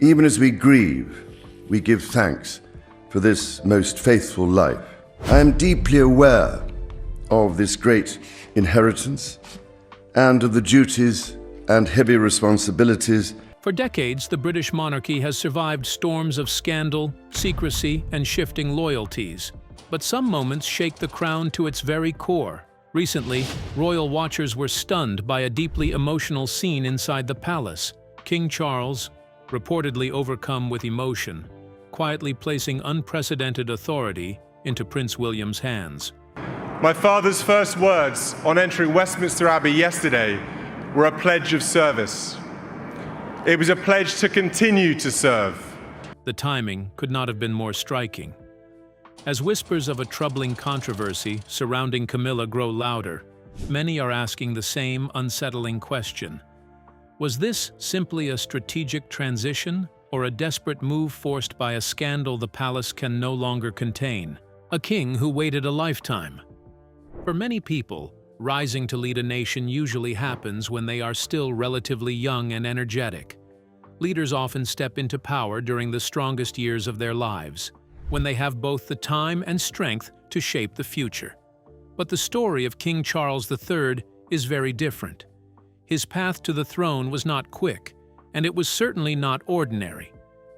Even as we grieve, we give thanks for this most faithful life. I am deeply aware of this great inheritance and of the duties and heavy responsibilities. For decades, the British monarchy has survived storms of scandal, secrecy, and shifting loyalties. But some moments shake the crown to its very core. Recently, royal watchers were stunned by a deeply emotional scene inside the palace. King Charles, reportedly overcome with emotion, quietly placing unprecedented authority into Prince William's hands. My father's first words on entering Westminster Abbey yesterday were a pledge of service. It was a pledge to continue to serve. The timing could not have been more striking. As whispers of a troubling controversy surrounding Camilla grow louder, many are asking the same unsettling question. Was this simply a strategic transition, or a desperate move forced by a scandal the palace can no longer contain? A king who waited a lifetime. For many people, rising to lead a nation usually happens when they are still relatively young and energetic. Leaders often step into power during the strongest years of their lives, when they have both the time and strength to shape the future. But the story of King Charles III is very different. His path to the throne was not quick, and it was certainly not ordinary.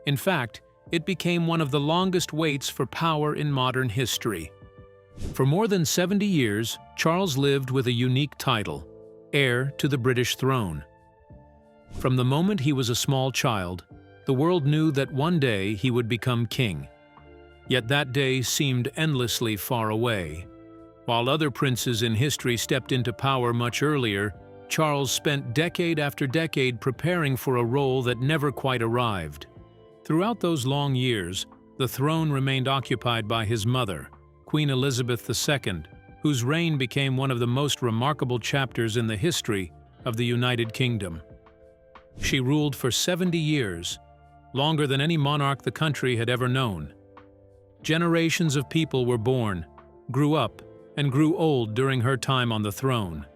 In fact, it became one of the longest waits for power in modern history. For more than 70 years, Charles lived with a unique title, heir to the British throne. From the moment he was a small child, the world knew that one day he would become king. Yet that day seemed endlessly far away. While other princes in history stepped into power much earlier, Charles spent decade after decade preparing for a role that never quite arrived. Throughout those long years, the throne remained occupied by his mother, Queen Elizabeth II, whose reign became one of the most remarkable chapters in the history of the United Kingdom. She ruled for 70 years, longer than any monarch the country had ever known. Generations of people were born, grew up, and grew old during her time on the throne.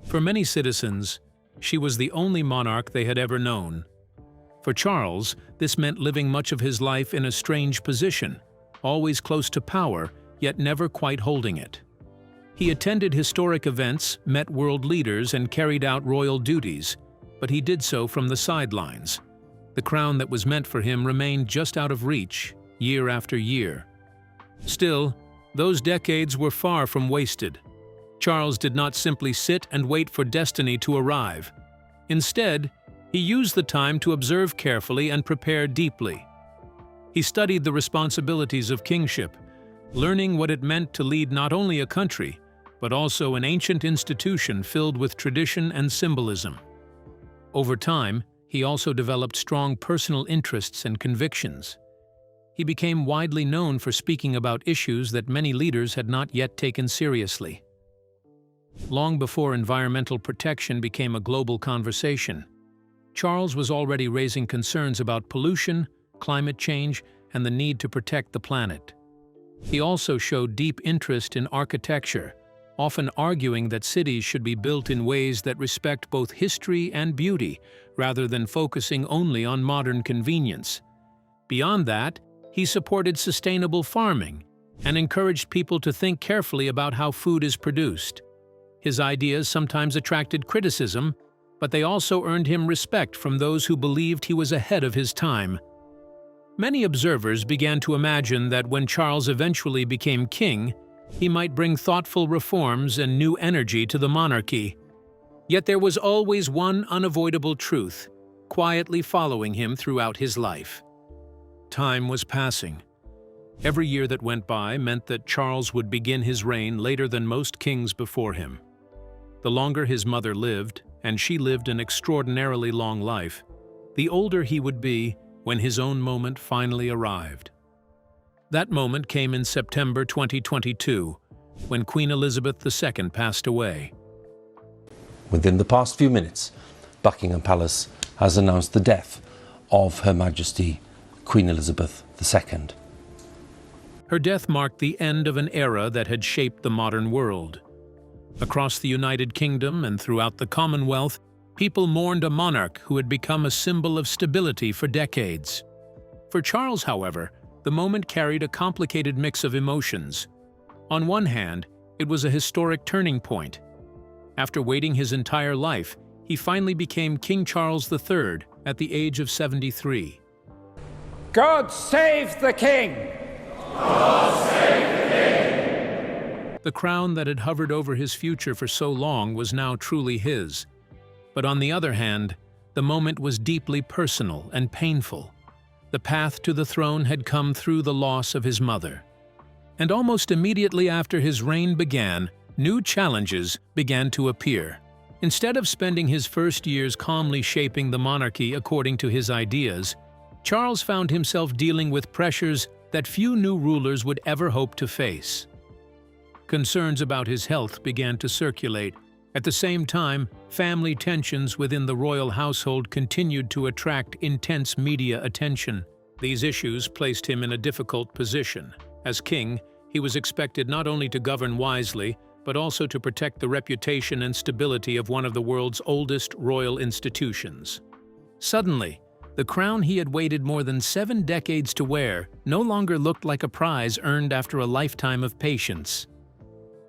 For many citizens, she was the only monarch they had ever known. For Charles, this meant living much of his life in a strange position, always close to power, yet never quite holding it. He attended historic events, met world leaders, and carried out royal duties, but he did so from the sidelines. The crown that was meant for him remained just out of reach, year after year. Still, those decades were far from wasted. Charles did not simply sit and wait for destiny to arrive. Instead, he used the time to observe carefully and prepare deeply. He studied the responsibilities of kingship, learning what it meant to lead not only a country, but also an ancient institution filled with tradition and symbolism. Over time, he also developed strong personal interests and convictions. He became widely known for speaking about issues that many leaders had not yet taken seriously. Long before environmental protection became a global conversation, Charles was already raising concerns about pollution, climate change, and the need to protect the planet. He also showed deep interest in architecture, often arguing that cities should be built in ways that respect both history and beauty, rather than focusing only on modern convenience. Beyond that, he supported sustainable farming and encouraged people to think carefully about how food is produced. His ideas sometimes attracted criticism, but they also earned him respect from those who believed he was ahead of his time. Many observers began to imagine that when Charles eventually became king, he might bring thoughtful reforms and new energy to the monarchy. Yet there was always one unavoidable truth, quietly following him throughout his life. Time was passing. Every year that went by meant that Charles would begin his reign later than most kings before him. The longer his mother lived, and she lived an extraordinarily long life, the older he would be when his own moment finally arrived. That moment came in September 2022, when Queen Elizabeth II passed away. Within the past few minutes, Buckingham Palace has announced the death of Her Majesty Queen Elizabeth II. Her death marked the end of an era that had shaped the modern world. Across the United Kingdom and throughout the Commonwealth, People mourned a monarch who had become a symbol of stability for decades. For Charles, however, the moment carried a complicated mix of emotions. On one hand, it was a historic turning point. After waiting his entire life, he finally became King Charles III at the age of 73. God save the King! God save the King! The crown that had hovered over his future for so long was now truly his. But on the other hand, the moment was deeply personal and painful. The path to the throne had come through the loss of his mother. And almost immediately after his reign began, new challenges began to appear. Instead of spending his first years calmly shaping the monarchy according to his ideas, Charles found himself dealing with pressures that few new rulers would ever hope to face. Concerns about his health began to circulate. At the same time, family tensions within the royal household continued to attract intense media attention. These issues placed him in a difficult position. As king, he was expected not only to govern wisely, but also to protect the reputation and stability of one of the world's oldest royal institutions. Suddenly, the crown he had waited more than 7 decades to wear no longer looked like a prize earned after a lifetime of patience.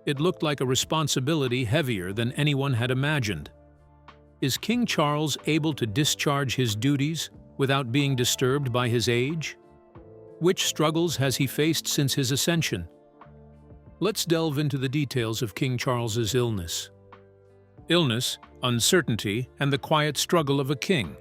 It looked like a responsibility heavier than anyone had imagined. Is King Charles able to discharge his duties without being disturbed by his age? Which struggles has he faced since his ascension? Let's delve into the details of King Charles's illness. Illness, uncertainty, and the quiet struggle of a king.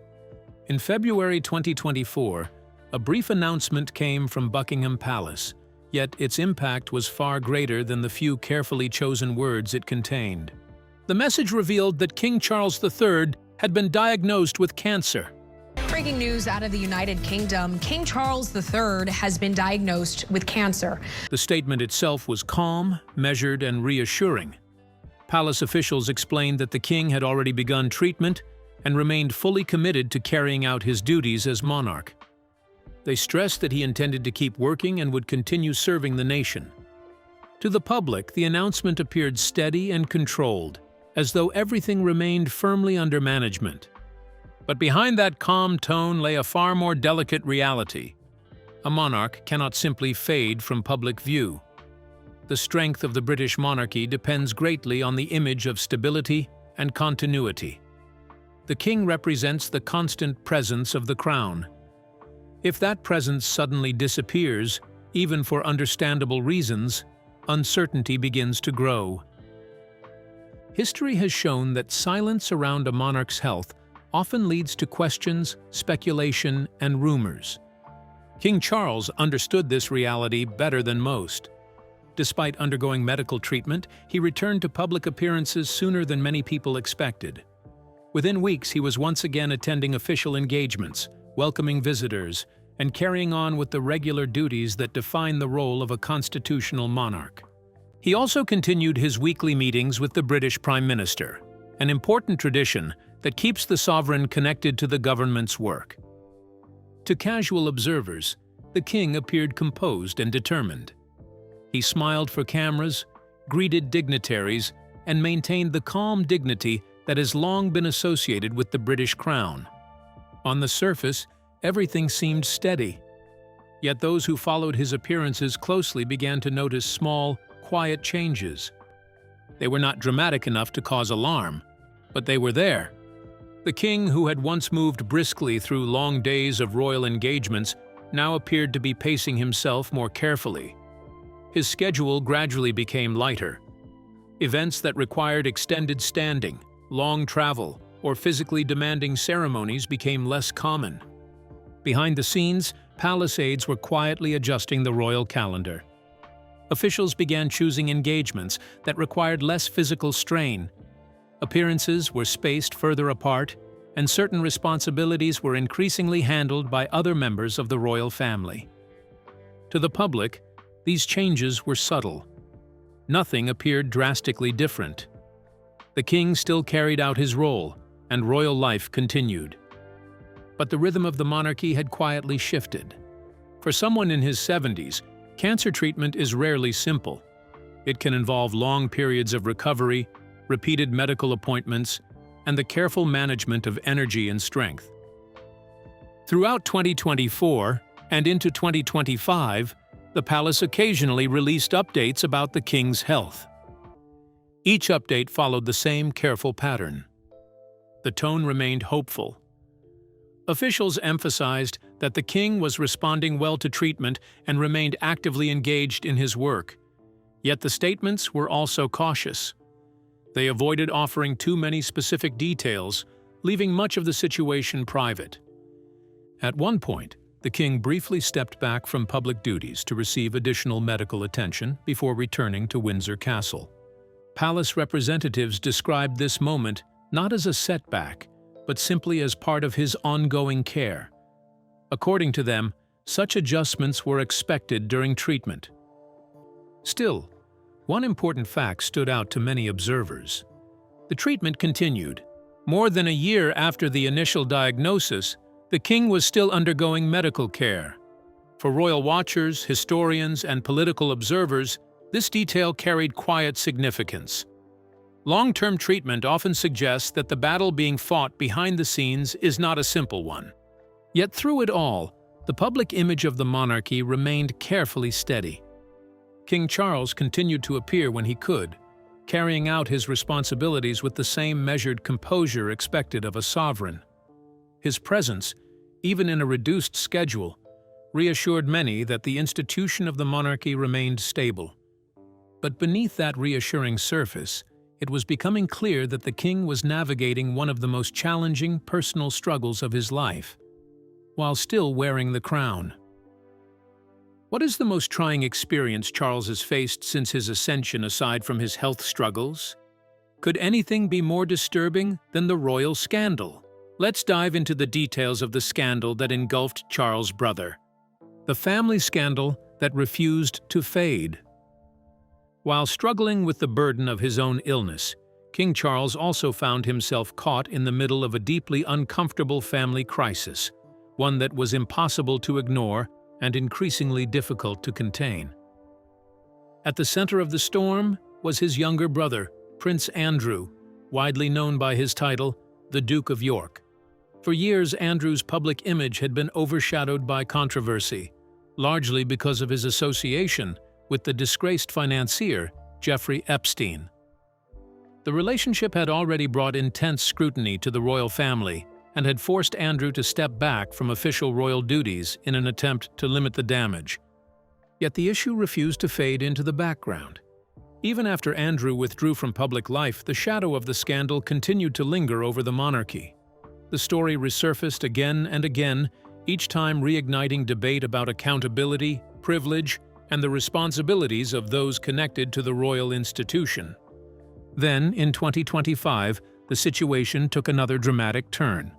In February 2024, a brief announcement came from Buckingham Palace, yet its impact was far greater than the few carefully chosen words it contained. The message revealed that King Charles III had been diagnosed with cancer. Breaking news out of the United Kingdom, King Charles III has been diagnosed with cancer. The statement itself was calm, measured, and reassuring. Palace officials explained that the king had already begun treatment and remained fully committed to carrying out his duties as monarch. They stressed that he intended to keep working and would continue serving the nation. To the public, the announcement appeared steady and controlled, as though everything remained firmly under management. But behind that calm tone lay a far more delicate reality. A monarch cannot simply fade from public view. The strength of the British monarchy depends greatly on the image of stability and continuity. The king represents the constant presence of the crown. If that presence suddenly disappears, even for understandable reasons, uncertainty begins to grow. History has shown that silence around a monarch's health often leads to questions, speculation, and rumors. King Charles understood this reality better than most. Despite undergoing medical treatment, he returned to public appearances sooner than many people expected. Within weeks, he was once again attending official engagements, welcoming visitors, and carrying on with the regular duties that define the role of a constitutional monarch. He also continued his weekly meetings with the British Prime Minister, an important tradition that keeps the sovereign connected to the government's work. To casual observers, the king appeared composed and determined. He smiled for cameras, greeted dignitaries, and maintained the calm dignity that has long been associated with the British crown. On the surface, everything seemed steady. Yet those who followed his appearances closely began to notice small, quiet changes. They were not dramatic enough to cause alarm, but they were there. The king, who had once moved briskly through long days of royal engagements, now appeared to be pacing himself more carefully. His schedule gradually became lighter. Events that required extended standing, long travel, or physically demanding ceremonies became less common. Behind the scenes, palace aides were quietly adjusting the royal calendar. Officials began choosing engagements that required less physical strain. Appearances were spaced further apart, and certain responsibilities were increasingly handled by other members of the royal family. To the public, these changes were subtle. Nothing appeared drastically different. The king still carried out his role, and royal life continued. But the rhythm of the monarchy had quietly shifted. For someone in his 70s, cancer treatment is rarely simple. It can involve long periods of recovery, repeated medical appointments, and the careful management of energy and strength. Throughout 2024 and into 2025, the palace occasionally released updates about the king's health. Each update followed the same careful pattern. The tone remained hopeful. Officials emphasized that the king was responding well to treatment and remained actively engaged in his work. Yet the statements were also cautious. They avoided offering too many specific details, leaving much of the situation private. At one point, the king briefly stepped back from public duties to receive additional medical attention before returning to Windsor Castle. Palace representatives described this moment not as a setback, but simply as part of his ongoing care. According to them, such adjustments were expected during treatment. Still, one important fact stood out to many observers. The treatment continued. More than a year after the initial diagnosis, the king was still undergoing medical care. For royal watchers, historians, and political observers, this detail carried quiet significance. Long-term treatment often suggests that the battle being fought behind the scenes is not a simple one. Yet through it all, the public image of the monarchy remained carefully steady. King Charles continued to appear when he could, carrying out his responsibilities with the same measured composure expected of a sovereign. His presence, even in a reduced schedule, reassured many that the institution of the monarchy remained stable. But beneath that reassuring surface, it was becoming clear that the king was navigating one of the most challenging personal struggles of his life, while still wearing the crown. What is the most trying experience Charles has faced since his ascension aside from his health struggles? Could anything be more disturbing than the royal scandal? Let's dive into the details of the scandal that engulfed Charles' brother. The family scandal that refused to fade. While struggling with the burden of his own illness, King Charles also found himself caught in the middle of a deeply uncomfortable family crisis, one that was impossible to ignore and increasingly difficult to contain. At the center of the storm was his younger brother, Prince Andrew, widely known by his title, the Duke of York. For years, Andrew's public image had been overshadowed by controversy, largely because of his association with the disgraced financier, Jeffrey Epstein. The relationship had already brought intense scrutiny to the royal family and had forced Andrew to step back from official royal duties in an attempt to limit the damage. Yet the issue refused to fade into the background. Even after Andrew withdrew from public life, the shadow of the scandal continued to linger over the monarchy. The story resurfaced again and again, each time reigniting debate about accountability, privilege, and the responsibilities of those connected to the royal institution. Then, in 2025, the situation took another dramatic turn.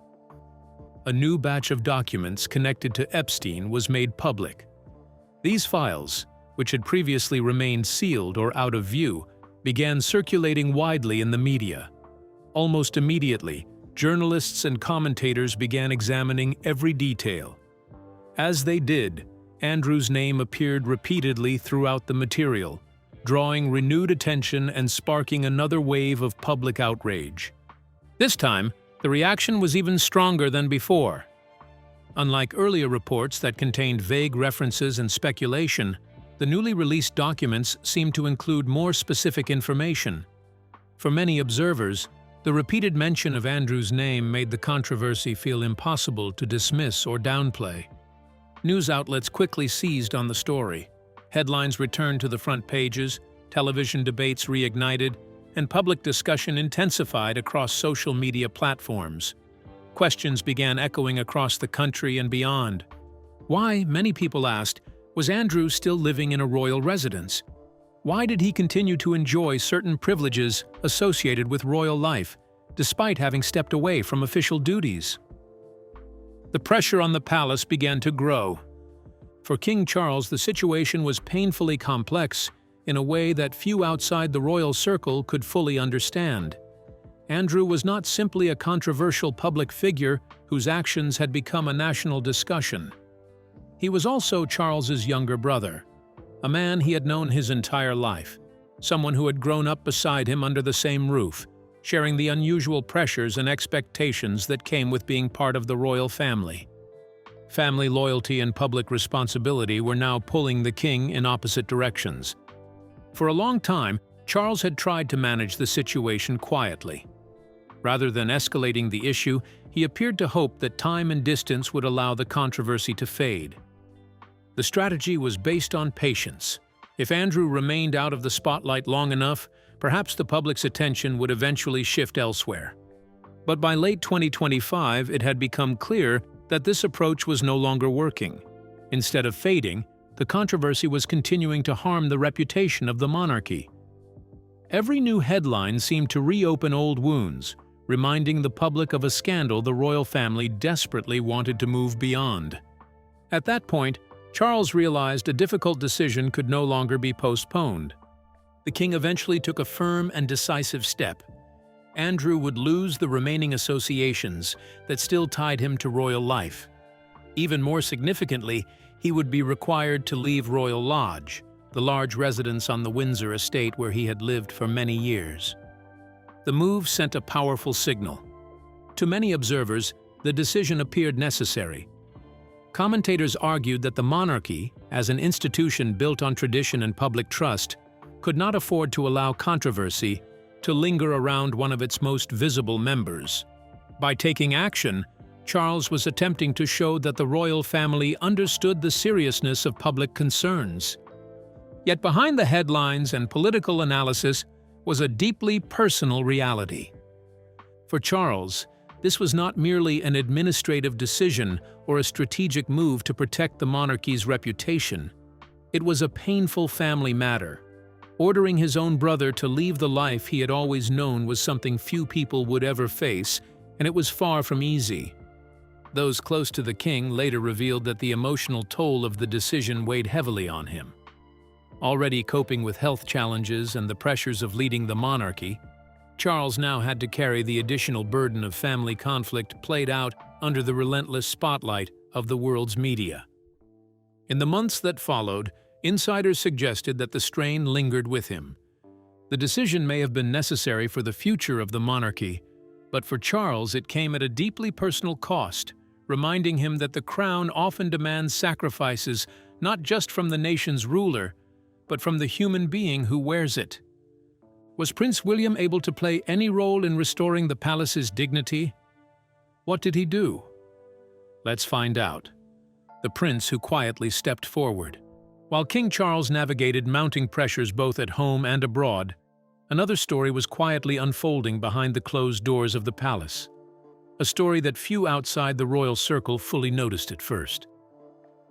A new batch of documents connected to Epstein was made public. These files, which had previously remained sealed or out of view, began circulating widely in the media. Almost immediately, journalists and commentators began examining every detail. As they did, Andrew's name appeared repeatedly throughout the material, drawing renewed attention and sparking another wave of public outrage. This time, the reaction was even stronger than before. Unlike earlier reports that contained vague references and speculation, the newly released documents seemed to include more specific information. For many observers, the repeated mention of Andrew's name made the controversy feel impossible to dismiss or downplay. News outlets quickly seized on the story. Headlines returned to the front pages, television debates reignited, and public discussion intensified across social media platforms. Questions began echoing across the country and beyond. Why, many people asked, was Andrew still living in a royal residence? Why did he continue to enjoy certain privileges associated with royal life, despite having stepped away from official duties? The pressure on the palace began to grow. For King Charles, the situation was painfully complex in a way that few outside the royal circle could fully understand. Andrew was not simply a controversial public figure whose actions had become a national discussion. He was also Charles's younger brother, a man he had known his entire life, someone who had grown up beside him under the same roof, sharing the unusual pressures and expectations that came with being part of the royal family. Family loyalty and public responsibility were now pulling the king in opposite directions. For a long time, Charles had tried to manage the situation quietly. Rather than escalating the issue, he appeared to hope that time and distance would allow the controversy to fade. The strategy was based on patience. If Andrew remained out of the spotlight long enough, perhaps the public's attention would eventually shift elsewhere. But by late 2025, it had become clear that this approach was no longer working. Instead of fading, the controversy was continuing to harm the reputation of the monarchy. Every new headline seemed to reopen old wounds, reminding the public of a scandal the royal family desperately wanted to move beyond. At that point, Charles realized a difficult decision could no longer be postponed. The king eventually took a firm and decisive step. Andrew would lose the remaining associations that still tied him to royal life. Even more significantly, he would be required to leave Royal Lodge, the large residence on the Windsor estate where he had lived for many years. The move sent a powerful signal. To many observers, the decision appeared necessary. Commentators argued that the monarchy, as an institution built on tradition and public trust, could not afford to allow controversy to linger around one of its most visible members. By taking action, Charles was attempting to show that the royal family understood the seriousness of public concerns. Yet behind the headlines and political analysis was a deeply personal reality. For Charles, this was not merely an administrative decision or a strategic move to protect the monarchy's reputation. It was a painful family matter. Ordering his own brother to leave the life he had always known was something few people would ever face, and it was far from easy. Those close to the king later revealed that the emotional toll of the decision weighed heavily on him. Already coping with health challenges and the pressures of leading the monarchy, Charles now had to carry the additional burden of family conflict played out under the relentless spotlight of the world's media. In the months that followed, insiders suggested that the strain lingered with him. The decision may have been necessary for the future of the monarchy, but for Charles it came at a deeply personal cost, reminding him that the crown often demands sacrifices not just from the nation's ruler, but from the human being who wears it. Was Prince William able to play any role in restoring the palace's dignity? What did he do? Let's find out. The prince who quietly stepped forward. While King Charles navigated mounting pressures both at home and abroad, another story was quietly unfolding behind the closed doors of the palace. A story that few outside the royal circle fully noticed at first.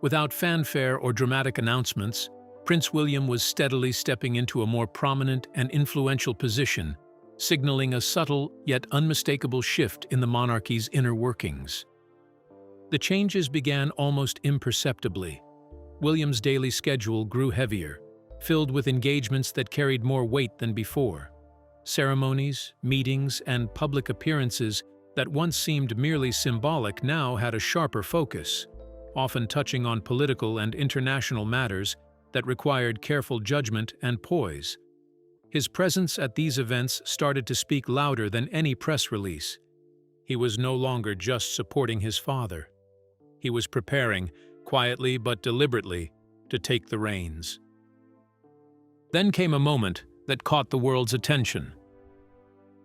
Without fanfare or dramatic announcements, Prince William was steadily stepping into a more prominent and influential position, signaling a subtle yet unmistakable shift in the monarchy's inner workings. The changes began almost imperceptibly. William's daily schedule grew heavier, filled with engagements that carried more weight than before. Ceremonies, meetings, and public appearances that once seemed merely symbolic now had a sharper focus, often touching on political and international matters that required careful judgment and poise. His presence at these events started to speak louder than any press release. He was no longer just supporting his father. He was preparing, quietly but deliberately, to take the reins. Then came a moment that caught the world's attention.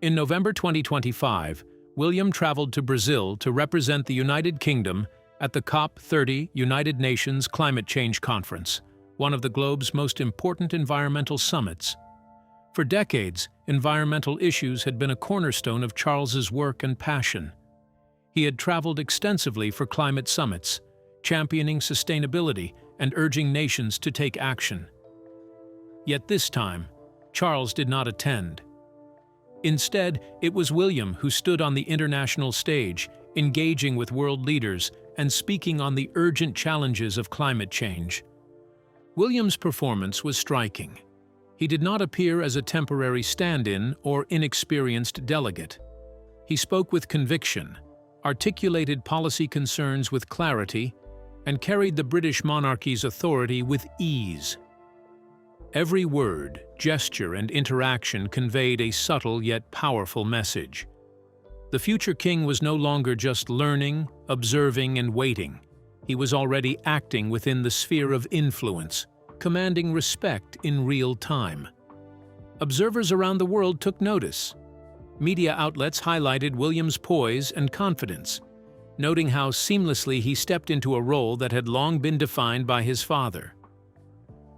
In November 2025, William traveled to Brazil to represent the United Kingdom at the COP30 United Nations Climate Change Conference, one of the globe's most important environmental summits. For decades, environmental issues had been a cornerstone of Charles's work and passion. He had traveled extensively for climate summits, championing sustainability and urging nations to take action. Yet this time, Charles did not attend. Instead, it was William who stood on the international stage, engaging with world leaders and speaking on the urgent challenges of climate change. William's performance was striking. He did not appear as a temporary stand-in or inexperienced delegate. He spoke with conviction, articulated policy concerns with clarity, and carried the British monarchy's authority with ease. Every word, gesture, and interaction conveyed a subtle yet powerful message. The future king was no longer just learning, observing, and waiting. He was already acting within the sphere of influence, commanding respect in real time. Observers around the world took notice. Media outlets highlighted William's poise and confidence, noting how seamlessly he stepped into a role that had long been defined by his father.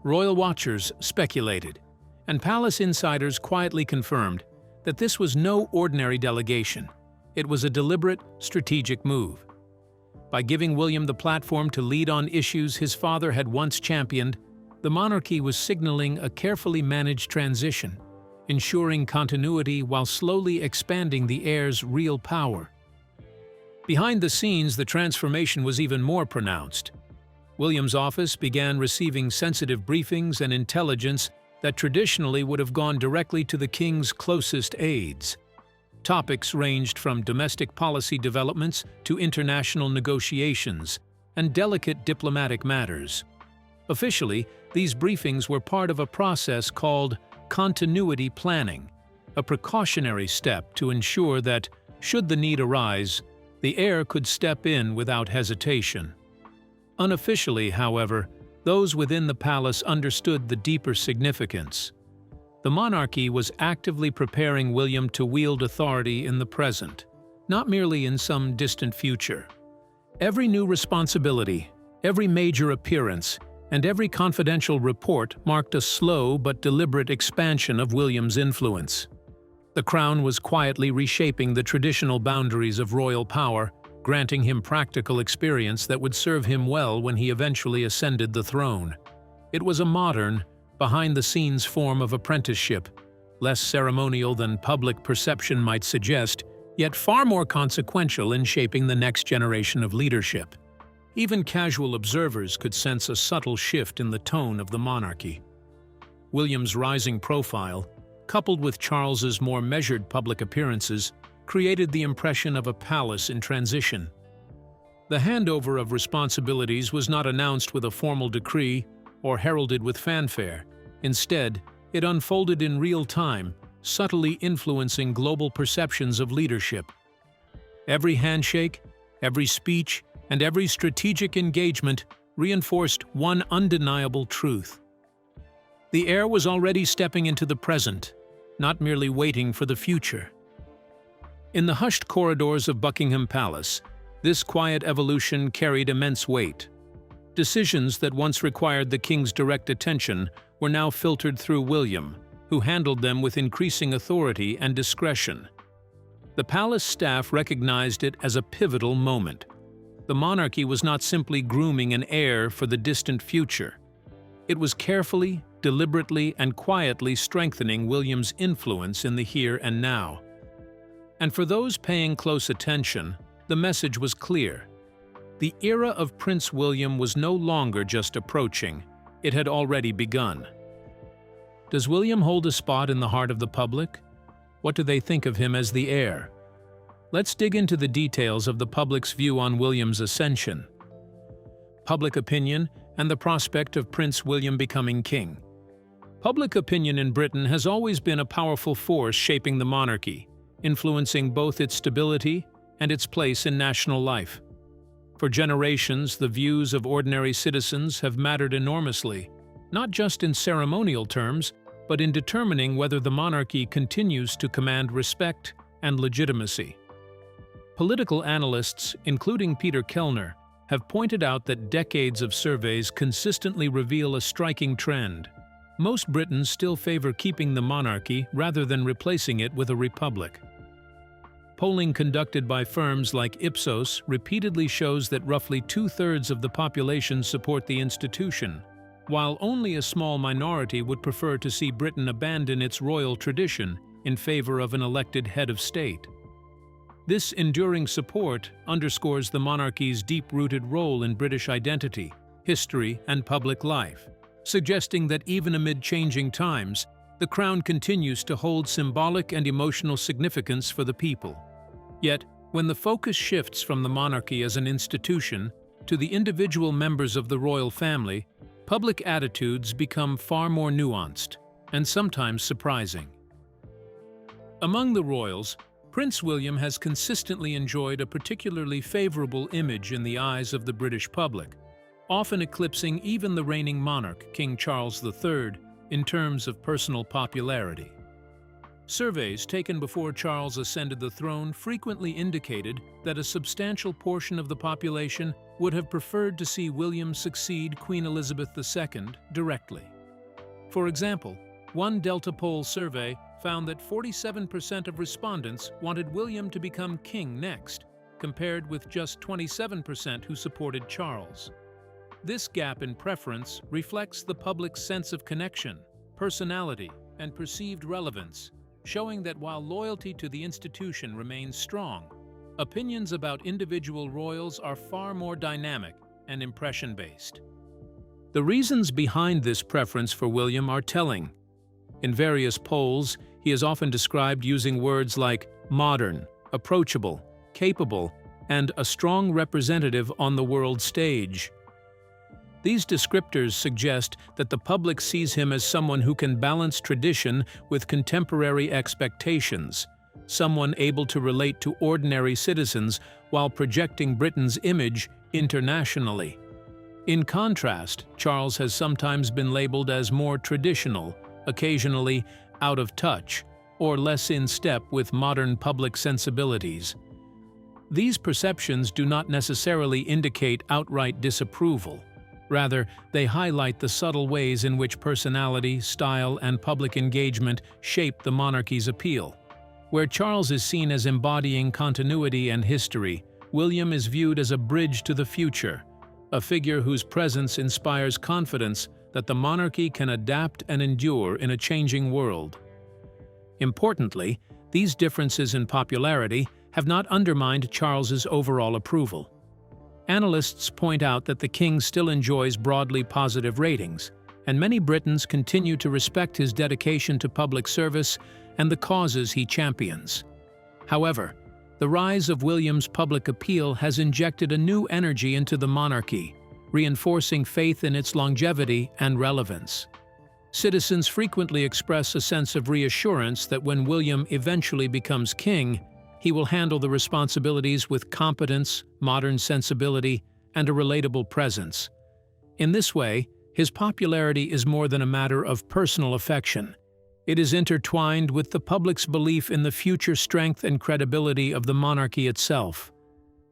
Royal watchers speculated, and palace insiders quietly confirmed that this was no ordinary delegation. It was a deliberate, strategic move. By giving William the platform to lead on issues his father had once championed, the monarchy was signaling a carefully managed transition, ensuring continuity while slowly expanding the heir's real power. Behind the scenes, the transformation was even more pronounced. William's office began receiving sensitive briefings and intelligence that traditionally would have gone directly to the king's closest aides. Topics ranged from domestic policy developments to international negotiations and delicate diplomatic matters. Officially, these briefings were part of a process called continuity planning, a precautionary step to ensure that, should the need arise, the heir could step in without hesitation. Unofficially, however, those within the palace understood the deeper significance. The monarchy was actively preparing William to wield authority in the present, not merely in some distant future. Every new responsibility, every major appearance, and every confidential report marked a slow but deliberate expansion of William's influence. The crown was quietly reshaping the traditional boundaries of royal power, granting him practical experience that would serve him well when he eventually ascended the throne. It was a modern, behind-the-scenes form of apprenticeship, less ceremonial than public perception might suggest, yet far more consequential in shaping the next generation of leadership. Even casual observers could sense a subtle shift in the tone of the monarchy. William's rising profile, coupled with Charles's more measured public appearances, created the impression of a palace in transition. The handover of responsibilities was not announced with a formal decree or heralded with fanfare. Instead, it unfolded in real time, subtly influencing global perceptions of leadership. Every handshake, every speech, and every strategic engagement reinforced one undeniable truth. The heir was already stepping into the present, not merely waiting for the future. In the hushed corridors of Buckingham Palace, this quiet evolution carried immense weight. Decisions that once required the king's direct attention were now filtered through William, who handled them with increasing authority and discretion. The palace staff recognized it as a pivotal moment. The monarchy was not simply grooming an heir for the distant future. It was carefully, deliberately, and quietly strengthening William's influence in the here and now. And for those paying close attention, the message was clear. The era of Prince William was no longer just approaching, it had already begun. Does William hold a spot in the heart of the public? What do they think of him as the heir? Let's dig into the details of the public's view on William's ascension. Public opinion and the prospect of Prince William becoming king. Public opinion in Britain has always been a powerful force shaping the monarchy, influencing both its stability and its place in national life. For generations, the views of ordinary citizens have mattered enormously, not just in ceremonial terms, but in determining whether the monarchy continues to command respect and legitimacy. Political analysts, including Peter Kellner, have pointed out that decades of surveys consistently reveal a striking trend. Most Britons still favor keeping the monarchy rather than replacing it with a republic. Polling conducted by firms like Ipsos repeatedly shows that roughly two-thirds of the population support the institution, while only a small minority would prefer to see Britain abandon its royal tradition in favor of an elected head of state. This enduring support underscores the monarchy's deep-rooted role in British identity, history, and public life, suggesting that even amid changing times, the crown continues to hold symbolic and emotional significance for the people. Yet, when the focus shifts from the monarchy as an institution to the individual members of the royal family, public attitudes become far more nuanced and sometimes surprising. Among the royals, Prince William has consistently enjoyed a particularly favorable image in the eyes of the British public, often eclipsing even the reigning monarch, King Charles III, in terms of personal popularity. Surveys taken before Charles ascended the throne frequently indicated that a substantial portion of the population would have preferred to see William succeed Queen Elizabeth II directly. For example, one Delta poll survey found that 47% of respondents wanted William to become king next, compared with just 27% who supported Charles. This gap in preference reflects the public's sense of connection, personality, and perceived relevance, showing that while loyalty to the institution remains strong, opinions about individual royals are far more dynamic and impression-based. The reasons behind this preference for William are telling. In various polls, he is often described using words like modern, approachable, capable, and a strong representative on the world stage. These descriptors suggest that the public sees him as someone who can balance tradition with contemporary expectations, someone able to relate to ordinary citizens while projecting Britain's image internationally. In contrast, Charles has sometimes been labeled as more traditional, occasionally out of touch, or less in step with modern public sensibilities. These perceptions do not necessarily indicate outright disapproval. Rather, they highlight the subtle ways in which personality, style, and public engagement shape the monarchy's appeal. Where Charles is seen as embodying continuity and history, William is viewed as a bridge to the future, a figure whose presence inspires confidence that the monarchy can adapt and endure in a changing world. Importantly, these differences in popularity have not undermined Charles's overall approval. Analysts point out that the king still enjoys broadly positive ratings, and many Britons continue to respect his dedication to public service and the causes he champions. However, the rise of William's public appeal has injected a new energy into the monarchy, reinforcing faith in its longevity and relevance. Citizens frequently express a sense of reassurance that when William eventually becomes king, he will handle the responsibilities with competence, modern sensibility, and a relatable presence. In this way, his popularity is more than a matter of personal affection. It is intertwined with the public's belief in the future strength and credibility of the monarchy itself.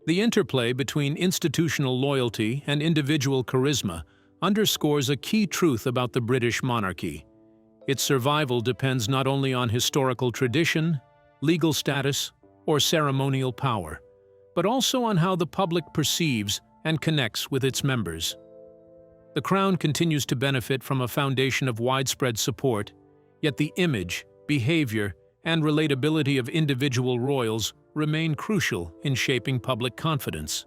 The interplay between institutional loyalty and individual charisma underscores a key truth about the British monarchy. Its survival depends not only on historical tradition, legal status, or ceremonial power, but also on how the public perceives and connects with its members. The Crown continues to benefit from a foundation of widespread support, yet the image, behavior, and relatability of individual royals remain crucial in shaping public confidence.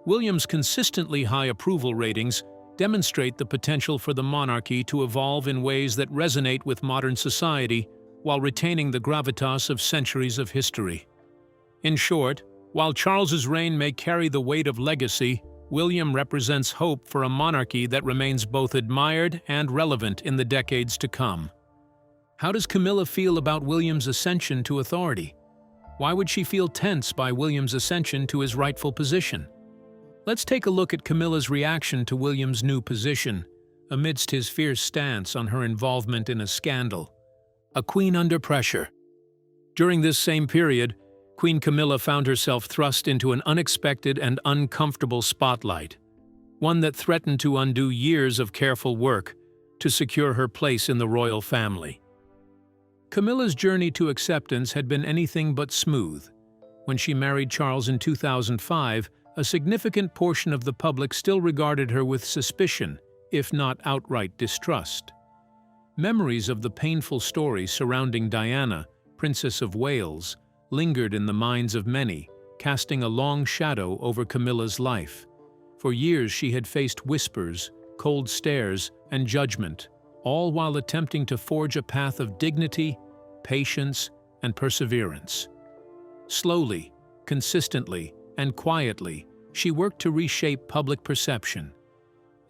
William's consistently high approval ratings demonstrate the potential for the monarchy to evolve in ways that resonate with modern society while retaining the gravitas of centuries of history. In short, while Charles's reign may carry the weight of legacy, William represents hope for a monarchy that remains both admired and relevant in the decades to come. How does Camilla feel about William's ascension to authority? Why would she feel tense by William's ascension to his rightful position? Let's take a look at Camilla's reaction to William's new position, amidst his fierce stance on her involvement in a scandal. A queen under pressure. During this same period, Queen Camilla found herself thrust into an unexpected and uncomfortable spotlight, one that threatened to undo years of careful work to secure her place in the royal family. Camilla's journey to acceptance had been anything but smooth. When she married Charles in 2005, a significant portion of the public still regarded her with suspicion, if not outright distrust. Memories of the painful story surrounding Diana, Princess of Wales, lingered in the minds of many, casting a long shadow over Camilla's life. For years she had faced whispers, cold stares, and judgment, all while attempting to forge a path of dignity, patience, and perseverance. Slowly, consistently, and quietly, she worked to reshape public perception.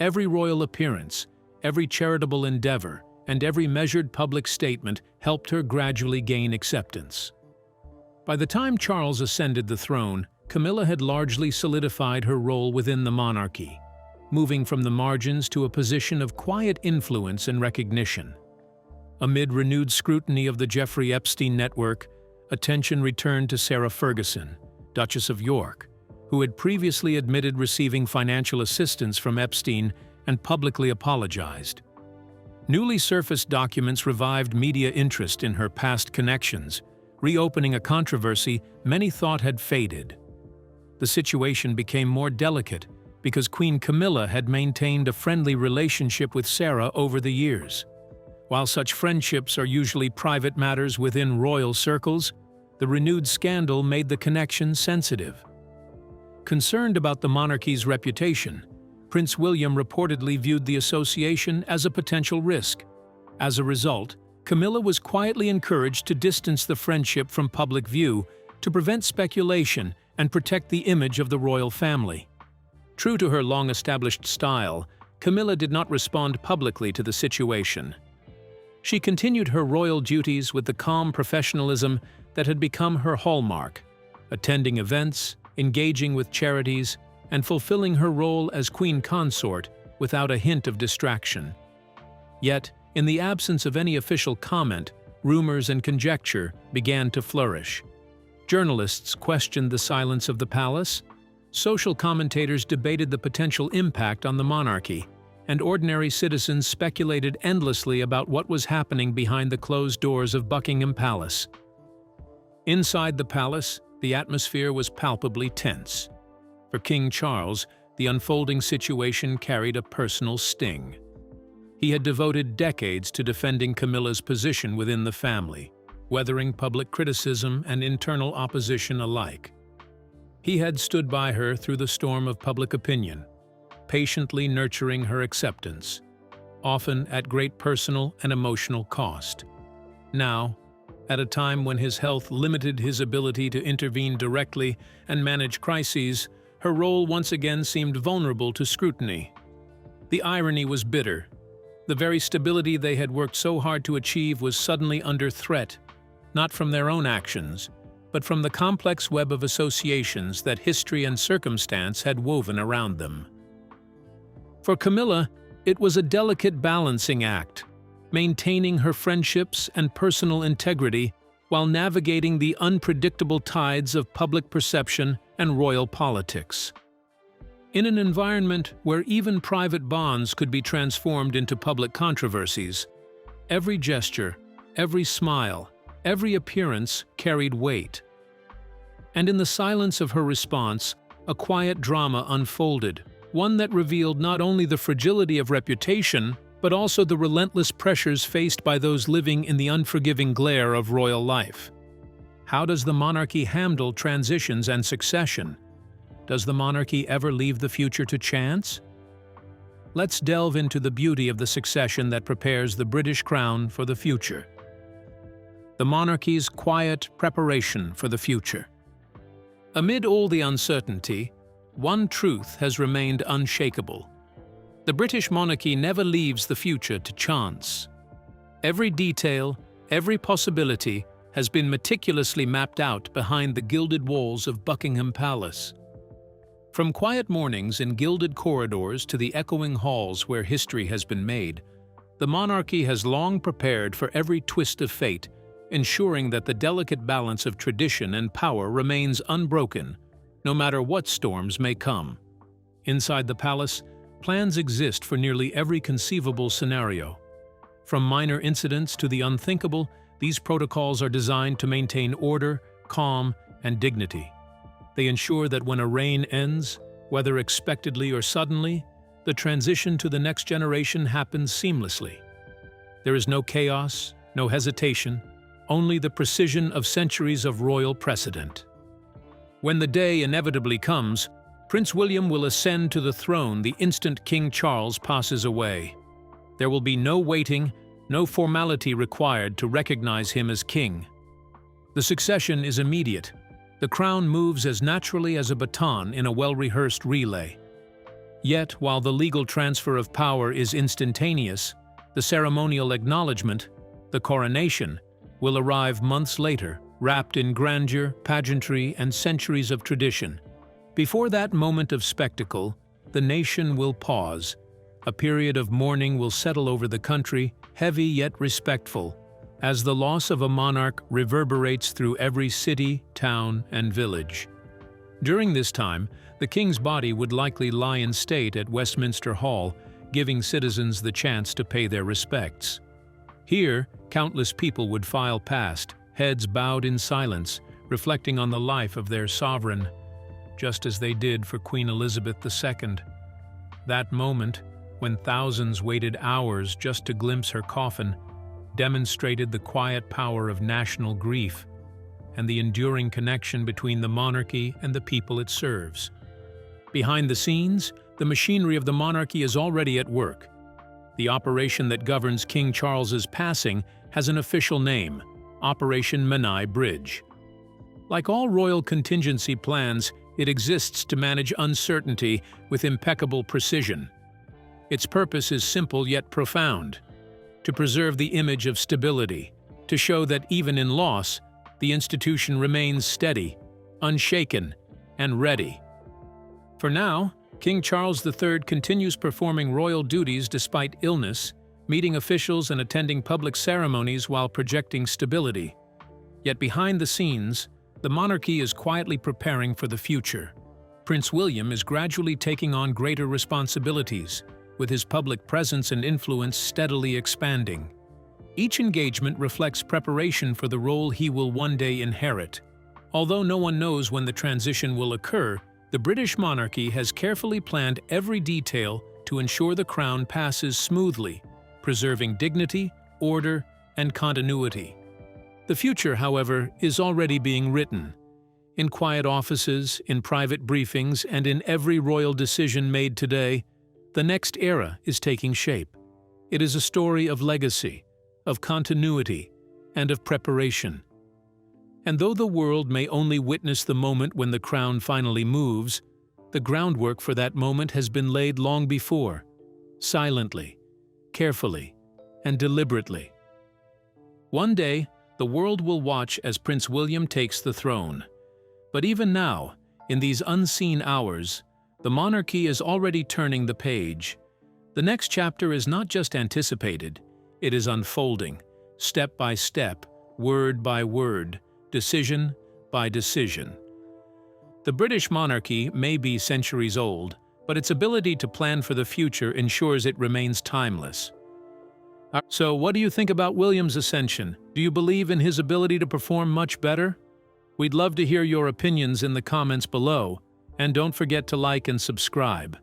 Every royal appearance, every charitable endeavor, and every measured public statement helped her gradually gain acceptance. By the time Charles ascended the throne, Camilla had largely solidified her role within the monarchy, moving from the margins to a position of quiet influence and recognition. Amid renewed scrutiny of the Jeffrey Epstein network, attention returned to Sarah Ferguson, Duchess of York, who had previously admitted receiving financial assistance from Epstein and publicly apologized. Newly surfaced documents revived media interest in her past connections, reopening a controversy many thought had faded. The situation became more delicate because Queen Camilla had maintained a friendly relationship with Sarah over the years. While such friendships are usually private matters within royal circles, the renewed scandal made the connection sensitive. Concerned about the monarchy's reputation, Prince William reportedly viewed the association as a potential risk. As a result, Camilla was quietly encouraged to distance the friendship from public view to prevent speculation and protect the image of the royal family. True to her long-established style, Camilla did not respond publicly to the situation. She continued her royal duties with the calm professionalism that had become her hallmark, attending events, engaging with charities, and fulfilling her role as queen consort without a hint of distraction. Yet, in the absence of any official comment, rumors and conjecture began to flourish. Journalists questioned the silence of the palace, social commentators debated the potential impact on the monarchy, and ordinary citizens speculated endlessly about what was happening behind the closed doors of Buckingham Palace. Inside the palace, the atmosphere was palpably tense. For King Charles, the unfolding situation carried a personal sting. He had devoted decades to defending Camilla's position within the family, weathering public criticism and internal opposition alike. He had stood by her through the storm of public opinion, patiently nurturing her acceptance, often at great personal and emotional cost. Now, at a time when his health limited his ability to intervene directly and manage crises, her role once again seemed vulnerable to scrutiny. The irony was bitter. The very stability they had worked so hard to achieve was suddenly under threat, not from their own actions, but from the complex web of associations that history and circumstance had woven around them. For Camilla, it was a delicate balancing act, maintaining her friendships and personal integrity while navigating the unpredictable tides of public perception and royal politics. In an environment where even private bonds could be transformed into public controversies, every gesture, every smile, every appearance carried weight. And in the silence of her response, a quiet drama unfolded, one that revealed not only the fragility of reputation, but also the relentless pressures faced by those living in the unforgiving glare of royal life. How does the monarchy handle transitions and succession? Does the monarchy ever leave the future to chance? Let's delve into the beauty of the succession that prepares the British crown for the future. The monarchy's quiet preparation for the future. Amid all the uncertainty, one truth has remained unshakable. The British monarchy never leaves the future to chance. Every detail, every possibility has been meticulously mapped out behind the gilded walls of Buckingham Palace. From quiet mornings in gilded corridors to the echoing halls where history has been made, the monarchy has long prepared for every twist of fate, ensuring that the delicate balance of tradition and power remains unbroken, no matter what storms may come. Inside the palace, plans exist for nearly every conceivable scenario. From minor incidents to the unthinkable, these protocols are designed to maintain order, calm, and dignity. They ensure that when a reign ends, whether expectedly or suddenly, the transition to the next generation happens seamlessly. There is no chaos, no hesitation, only the precision of centuries of royal precedent. When the day inevitably comes, Prince William will ascend to the throne the instant King Charles passes away. There will be no waiting, no formality required to recognize him as king. The succession is immediate. The crown moves as naturally as a baton in a well-rehearsed relay. Yet, while the legal transfer of power is instantaneous, the ceremonial acknowledgement, the coronation, will arrive months later, wrapped in grandeur, pageantry, and centuries of tradition. Before that moment of spectacle, the nation will pause. A period of mourning will settle over the country, heavy yet respectful, as the loss of a monarch reverberates through every city, town, and village. During this time, the king's body would likely lie in state at Westminster Hall, giving citizens the chance to pay their respects. Here, countless people would file past, heads bowed in silence, reflecting on the life of their sovereign, just as they did for Queen Elizabeth II. That moment, when thousands waited hours just to glimpse her coffin, demonstrated the quiet power of national grief and the enduring connection between the monarchy and the people it serves. Behind the scenes, the machinery of the monarchy is already at work. The operation that governs King Charles's passing has an official name: Operation Menai Bridge. Like all royal contingency plans, it exists to manage uncertainty with impeccable precision. Its purpose is simple yet profound: to preserve the image of stability, to show that even in loss, the institution remains steady, unshaken, and ready. For now, King Charles III continues performing royal duties despite illness, meeting officials and attending public ceremonies while projecting stability. Yet behind the scenes, the monarchy is quietly preparing for the future. Prince William is gradually taking on greater responsibilities, with his public presence and influence steadily expanding. Each engagement reflects preparation for the role he will one day inherit. Although no one knows when the transition will occur, the British monarchy has carefully planned every detail to ensure the crown passes smoothly, preserving dignity, order, and continuity. The future, however, is already being written. In quiet offices, in private briefings, and in every royal decision made today, the next era is taking shape. It is a story of legacy, of continuity, and of preparation. And though the world may only witness the moment when the crown finally moves, the groundwork for that moment has been laid long before, silently, carefully, and deliberately. One day, the world will watch as Prince William takes the throne. But even now, in these unseen hours, the monarchy is already turning the page. The next chapter is not just anticipated, it is unfolding, step by step, word by word, decision by decision. The British monarchy may be centuries old, but its ability to plan for the future ensures it remains timeless. So, what do you think about William's ascension? Do you believe in his ability to perform much better? We'd love to hear your opinions in the comments below, and don't forget to like and subscribe.